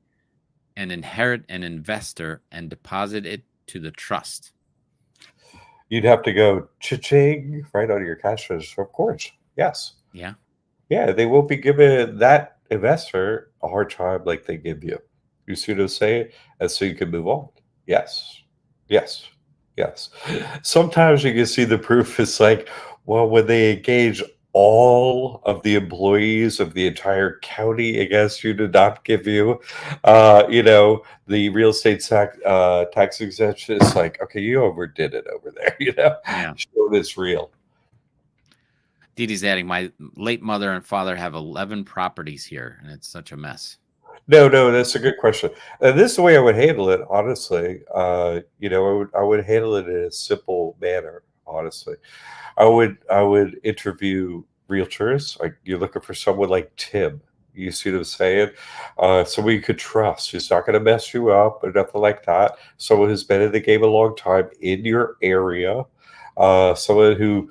and inherit an investor and deposit it to the trust?
You'd have to go cha-ching right on your cash register, of course. Yes.
Yeah.
Yeah, they won't be giving that investor a hard time like they give you. You see what I'm saying? And so you can move on. Yes. Yes. Yes. Sometimes you can see the proof is like, well, when they engage all of the employees of the entire county against you to not give you, the real estate tax exemption, is like, okay, you overdid it over there,
Yeah.
show this real.
Dee Dee's adding, my late mother and father have 11 properties here, and it's such a mess.
No, that's a good question. And this is the way I would handle it, honestly. I would handle it in a simple manner, honestly. I would interview realtors. Like you're looking for someone like Tim. You see what I'm saying? Someone you could trust. Who's not going to mess you up or nothing like that. Someone who's been in the game a long time in your area. Someone who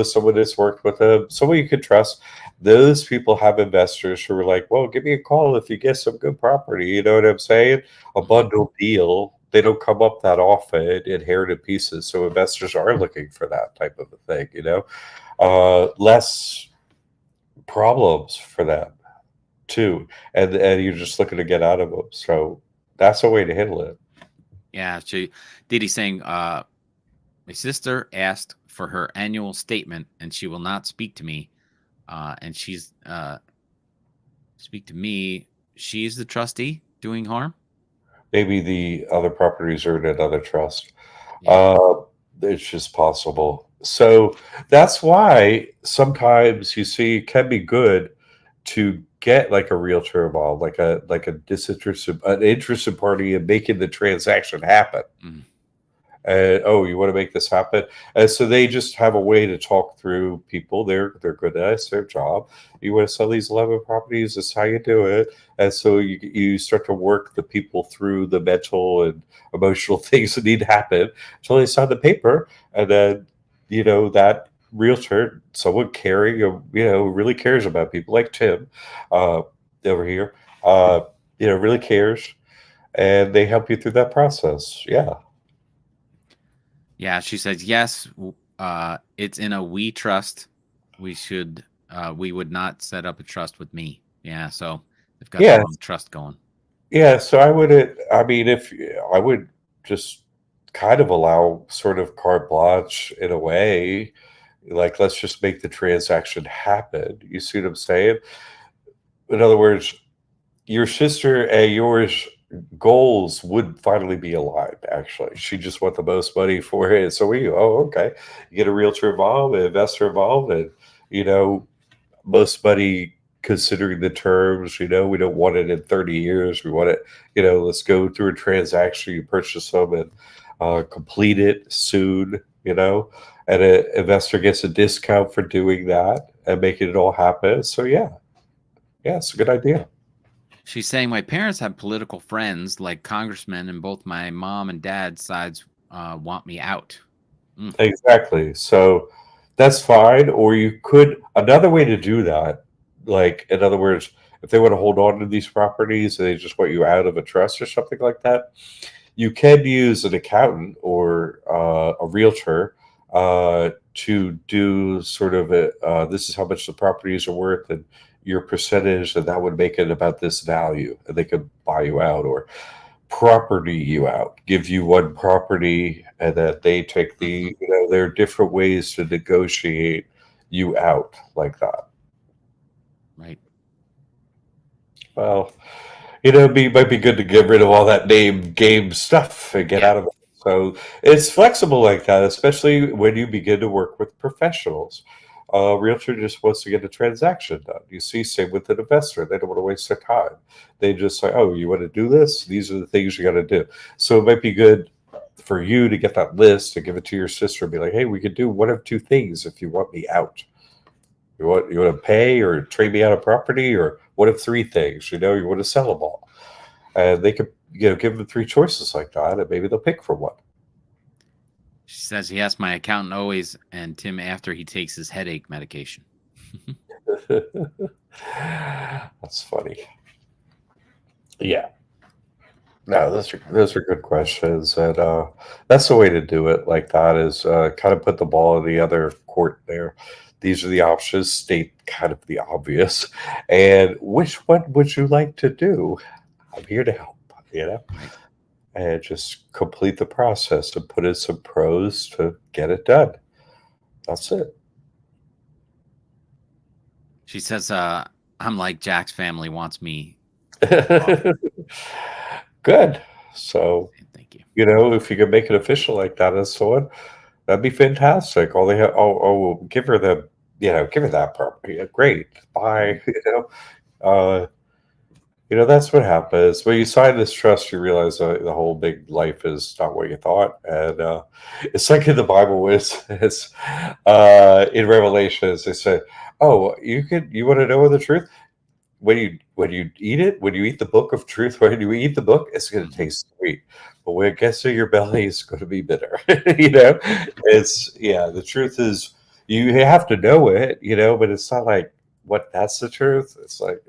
someone that's worked with them. Someone you could trust. Those people have investors who are like, well, give me a call if you get some good property. You know what I'm saying? A bundle deal. They don't come up that often, inherited pieces. So investors are looking for that type of a thing, less problems for them too. And you're just looking to get out of them. So that's a way to handle it.
Yeah. Dee Dee's saying, my sister asked for her annual statement and she will not speak to me. And she's speak to me. She's the trustee doing harm.
Maybe the other properties are in another trust.
Yeah.
It's just possible. So that's why sometimes you see it can be good to get like a realtor involved, like an interested party in making the transaction happen.
Mhm.
And you want to make this happen, and so they just have a way to talk through people. They're good at it. It's their job. You want to sell these 11 properties. That's how you do it. And so you start to work the people through the mental and emotional things that need to happen until they sign the paper, and then that realtor, someone caring, really cares about people like Tim over here, really cares, and they help you through that process. Yeah.
Yeah. She says, yes, it's in a we trust. We would not set up a trust with me. Yeah. So they've got
Yeah.
their own trust going.
Yeah, so if I would just kind of allow sort of carte blanche in a way, like let's just make the transaction happen. You see what I'm saying? In other words, your sister and yours goals would finally be aligned. Actually, she just want the most money for it. So okay, you get a realtor involved, an investor involved, and you know most money considering the terms. We don't want it in 30 years. We want it, let's go through a transaction. You purchase them and complete it soon, and an investor gets a discount for doing that and making it all happen. So, yeah, it's a good idea.
She's saying my parents have political friends like congressmen, and both my mom and dad's sides want me out.
Exactly. So that's fine. Or you could, another way to do that, like, in other words, if they want to hold on to these properties and they just want you out of a trust or something like that, you can use an accountant or a realtor to do sort of this is how much the properties are worth and your percentage, and that would make it about this value, and they could buy you out or property you out, give you one property, and that they take there are different ways to negotiate you out like that.
Right.
Well, might be good to get rid of all that name game stuff and get
Yeah.
out of it. So it's flexible like that, especially when you begin to work with professionals. A realtor just wants to get a transaction done. You see, same with an investor. They don't want to waste their time. They just say, oh, you want to do this? These are the things you got to do. So it might be good for you to get that list and give it to your sister and be like, hey, we could do one of two things if you want me out. You want to pay or trade me out of property, or what if three things? You want to sell them all, and they could give them three choices like that, and maybe they'll pick from one.
She says he asks my accountant always and Tim after he takes his headache medication.
That's funny. Yeah. No, those are good questions, and that's the way to do it. Like that is kind of put the ball in the other court there. These are the options. State kind of the obvious, and which one would you like to do? I'm here to help.
Right.
And just complete the process and put in some pros to get it done. That's it.
She says, I'm like Jack's family wants me off.
Good. So,
Thank you.
if you could make it official like that and so on, that'd be fantastic. All they have, give her give her that property. Yeah, great. Bye. Uh, that's what happens when you sign this trust. You realize the whole big life is not what you thought, and it's like in the Bible, where it's in Revelations. They say, "Oh, you want to know the truth? When you eat it, when you eat the book of truth, when you eat the book, it's going to taste sweet, but when it gets to your belly, it's going to be bitter." The truth is you have to know it, but it's not like what that's the truth. It's like.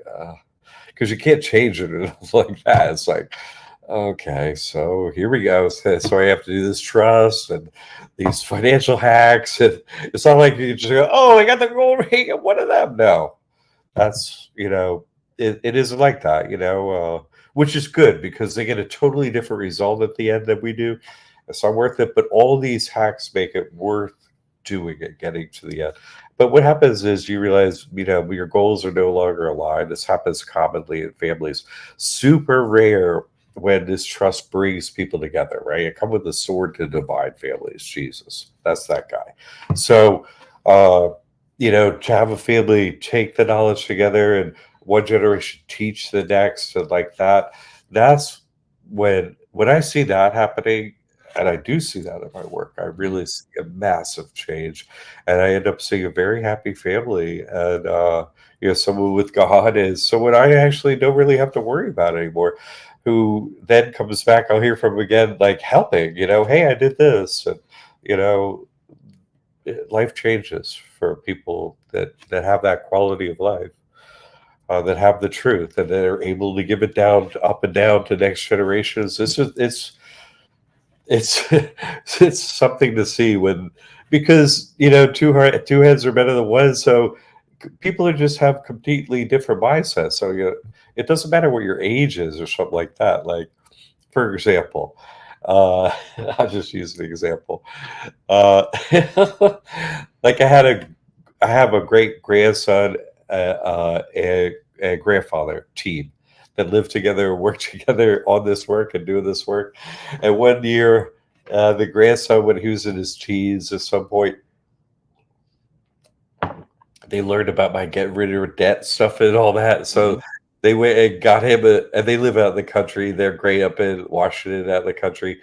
Because you can't change it like that. It's like, okay, so here we go. So I have to do this trust and these financial hacks. And it's not like you just go, oh, I got the gold ring and one of them. No, that's, it isn't like that, which is good because they get a totally different result at the end than we do. It's not worth it. But all these hacks make it worth doing it, getting to the end. But what happens is you realize, your goals are no longer aligned. This happens commonly in families. Super rare when this trust brings people together, right? It comes with a sword to divide families. Jesus, that's that guy. So, to have a family take the knowledge together and one generation teach the next and like that, that's when I see that happening, and I do see that in my work. I really see a massive change, and I end up seeing a very happy family, and someone with God is someone I actually don't really have to worry about anymore. Who then comes back? I'll hear from again, like helping. Hey, I did this, and you know, life changes for people that have that quality of life. That have the truth and they're able to give it down up and down to next generations. It's it's something to see when because two heads are better than one. So people are just have completely different mindsets. So it doesn't matter what your age is or something like that. Like for example, I'll just use an example. Uh, like I have a great grandson, and grandfather team that live together, work together on this work and doing this work. And one year, the grandson, when he was in his teens, at some point, they learned about my get rid of debt stuff and all that. So they went and got him and they live out in the country. They're great up in Washington, out in the country,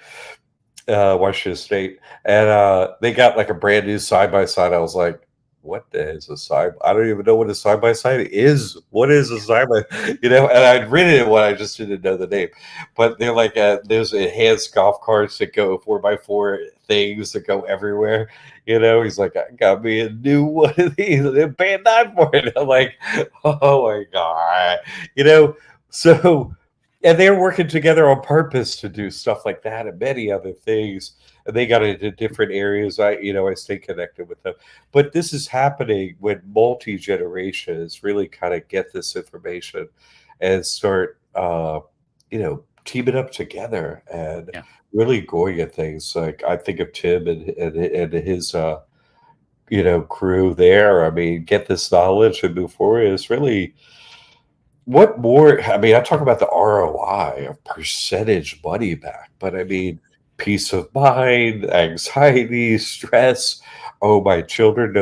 Washington State. And they got like a brand new side by side. I was like, what is a side? I don't even know what a side by side is. What is a side by? And I'd written it when I just didn't know the name. But they're like there's enhanced golf carts that go 4x4 things that go everywhere. He's like, I got me a new one of these. And they're paying $9 for it. I'm like, oh my god, So, and they're working together on purpose to do stuff like that and many other things. And they got into different areas. I stay connected with them. But this is happening when multi generations really kind of get this information and start, teaming up together and
Yeah.
really going at things. Like I think of Tim and his, crew there. I mean, get this knowledge and move forward. It's really what more? I mean, I talk about the ROI of percentage money back, but I mean, peace of mind, anxiety, stress. Oh, my children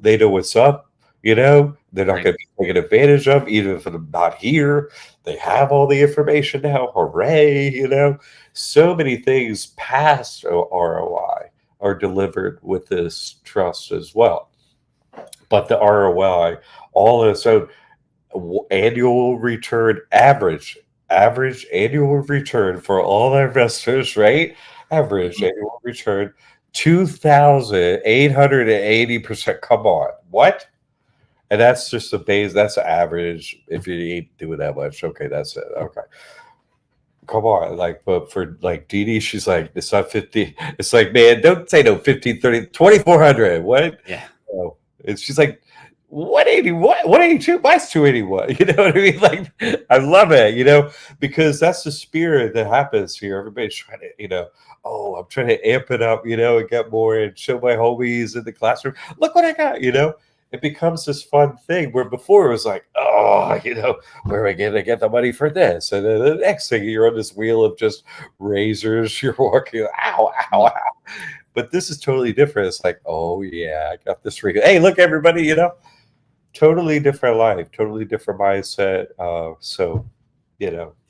they know what's up. They're not
Right.
going to be taken advantage of, even if I'm not here. They have all the information now. Hooray! So many things past ROI are delivered with this trust as well. But the ROI, all of its own annual return average annual return for all our investors, right? Average
Mhm.
annual return 2,880%. Come on. What? And that's just the base. That's average. If you ain't doing that much, okay, that's it. Okay, come on. Like, but for like Dee Dee, she's like, it's not 50. It's like, man, don't say no 15, 30, 2,400. What?
Yeah.
Oh, and she's like, 180, what? 182? Mine's 281. You know what I mean? Like, I love it, because that's the spirit that happens here. Everybody's trying to, oh, I'm trying to amp it up, and get more and show my homies in the classroom. Look what I got. It becomes this fun thing where before it was like, oh, where am I going to get the money for this? And then the next thing you're on this wheel of just razors. You're walking, ow, ow,
Mm.
ow. But this is totally different. It's like, oh yeah, I got this ring. Hey, look, everybody, totally different life, totally different mindset. So,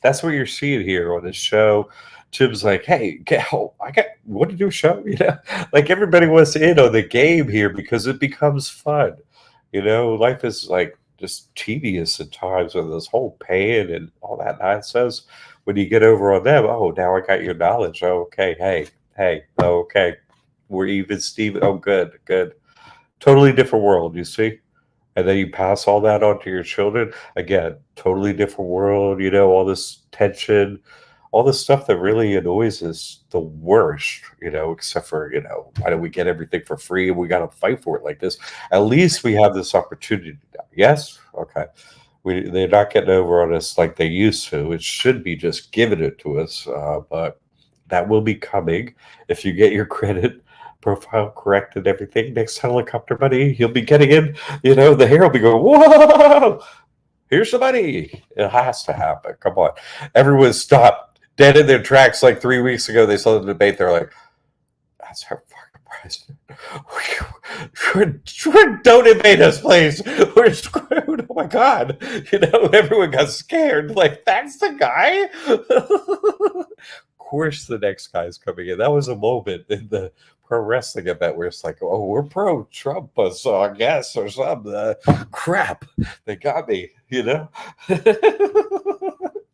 that's what you're seeing here on this show. Jim's like, hey, I got what to do a show, like everybody wants in on the game here because it becomes fun. Life is like just tedious at times with this whole paying and all that nonsense. When you get over on them, oh, now I got your knowledge. Oh, okay, hey, okay, we're even, Steven. Oh, good, good. Totally different world, you see? And then you pass all that on to your children. Again, totally different world, all this tension, all this stuff that really annoys us the worst, except for, why don't we get everything for free and we got to fight for it like this? At least we have this opportunity now. Yes? Okay. They're not getting over on us like they used to. It should be just giving it to us, but that will be coming if you get your credit profile correct and everything. Next helicopter money, you'll be getting in. The hair will be going, whoa! Here's the money. It has to happen. Come on, everyone stopped dead in their tracks. Like 3 weeks ago, they saw the debate. They're like, that's our fucking president. Don't invade us, please. We're screwed. Oh my god. Everyone got scared. Like, that's the guy? Of course the next guy's coming in. That was a moment in the pro wrestling event where it's like, oh, we're pro Trump, so I guess, or something. Crap. They got me.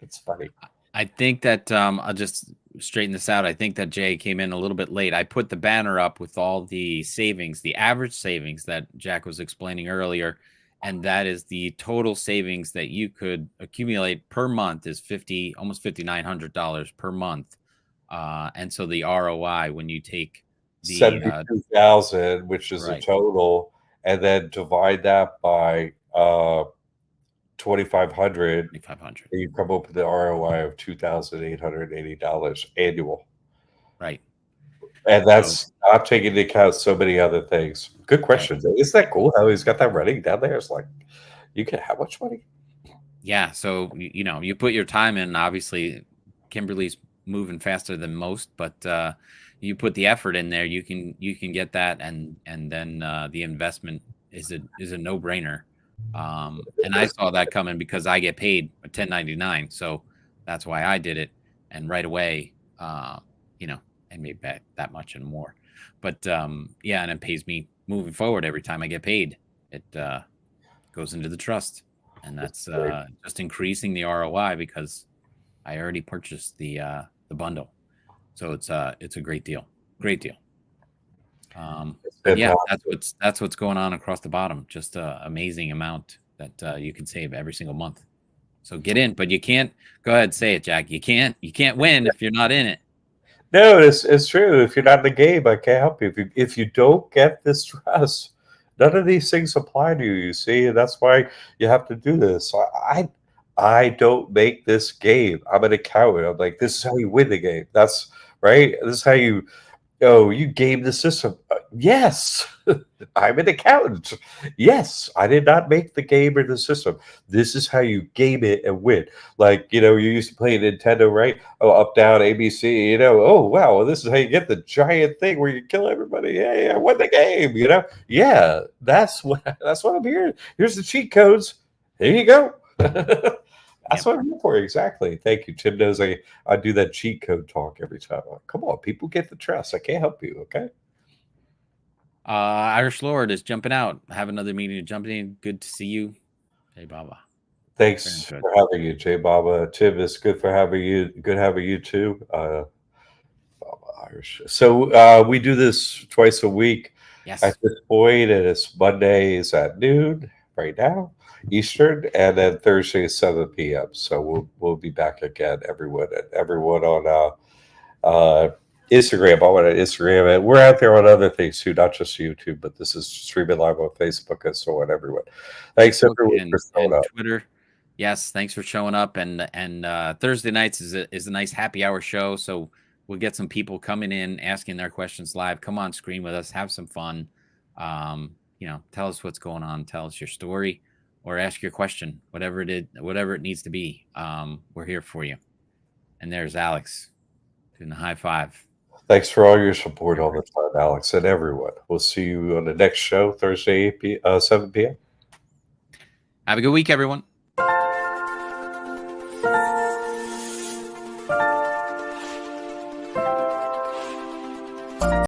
It's funny.
I think that I'll just straighten this out. I think that Jay came in a little bit late. I put the banner up with all the savings, the average savings that Jack was explaining earlier, and that is the total savings that you could accumulate per month is almost $5,900 per month. And so the ROI when you take the
72,000, which is a
right
total, and then divide that by 2,500,
2,500,
and you come up with the ROI of $2,880 annual.
right?
And
So
that's not taking into account so many other things. Good
right.
question. Isn't that cool how he's got that running down there? It's like, you get how much money?
Yeah, so you put your time in. Obviously, Kimberly's moving faster than most, but you put the effort in there, you can get that, and then the investment is a no brainer. And I saw that coming because I get paid a 1099, so that's why I did it, and right away, you know, I made back that much and more. But yeah, and it pays me moving forward every time I get paid. It goes into the trust, and that's
Great.
just increasing the ROI because I already purchased the bundle, so it's a great deal.
It's
And yeah,
fantastic.
that's what's going on across the bottom. Just a amazing amount that you can save every single month. So get in, but you can't. Go ahead, say it, Jack. You can't win if you're not in it.
No, it's true. If you're not in the game, I can't help you. If you don't get this trust, none of these things apply to you. You see, and that's why you have to do this. I don't make this game. I'm an accountant. I'm like, this is how you win the game. That's right. This is how you Oh, you game the system. Yes, I'm an accountant. Yes, I did not make the game or the system. This is how you game it and win. Like, you used to play Nintendo, right? Oh, up, down, ABC, oh, wow, well, this is how you get the giant thing where you kill everybody. Yeah, I won the game. Yeah, that's what I'm hearing. Here's the cheat codes. Here you go. That's
Yep.
what I'm here for. Exactly. Thank you. Tim knows I do that cheat code talk every time. Come on, people, get the trust. I can't help you. Okay.
Irish Lord is jumping out. Have another meeting to jump in. Good to see you. Hey, Baba. Very
Thanks
good.
for having you, Jay Baba. Tim, it's good for having you. Good having you too. Baba Irish. So we do this twice a week at
Yes.
this point, and it's Mondays at noon right now, Eastern, and then Thursday at 7 p.m. So we'll be back again, everyone on Instagram. I want to Instagram it. We're out there on other things too, not just YouTube, but this is streaming live on Facebook and so on. Everyone, thanks
Facebook
everyone for showing
and
up.
Twitter. Yes, thanks for showing up. And Thursday nights is a nice happy hour show. So we'll get some people coming in asking their questions live. Come on screen with us, have some fun. Tell us what's going on, tell us your story, or ask your question, whatever it needs to be. We're here for you. And there's Alex doing the high five.
Thanks for all your support all the time, Alex, and everyone. We'll see you on the next show Thursday, 7 p.m.
Have a good week, everyone.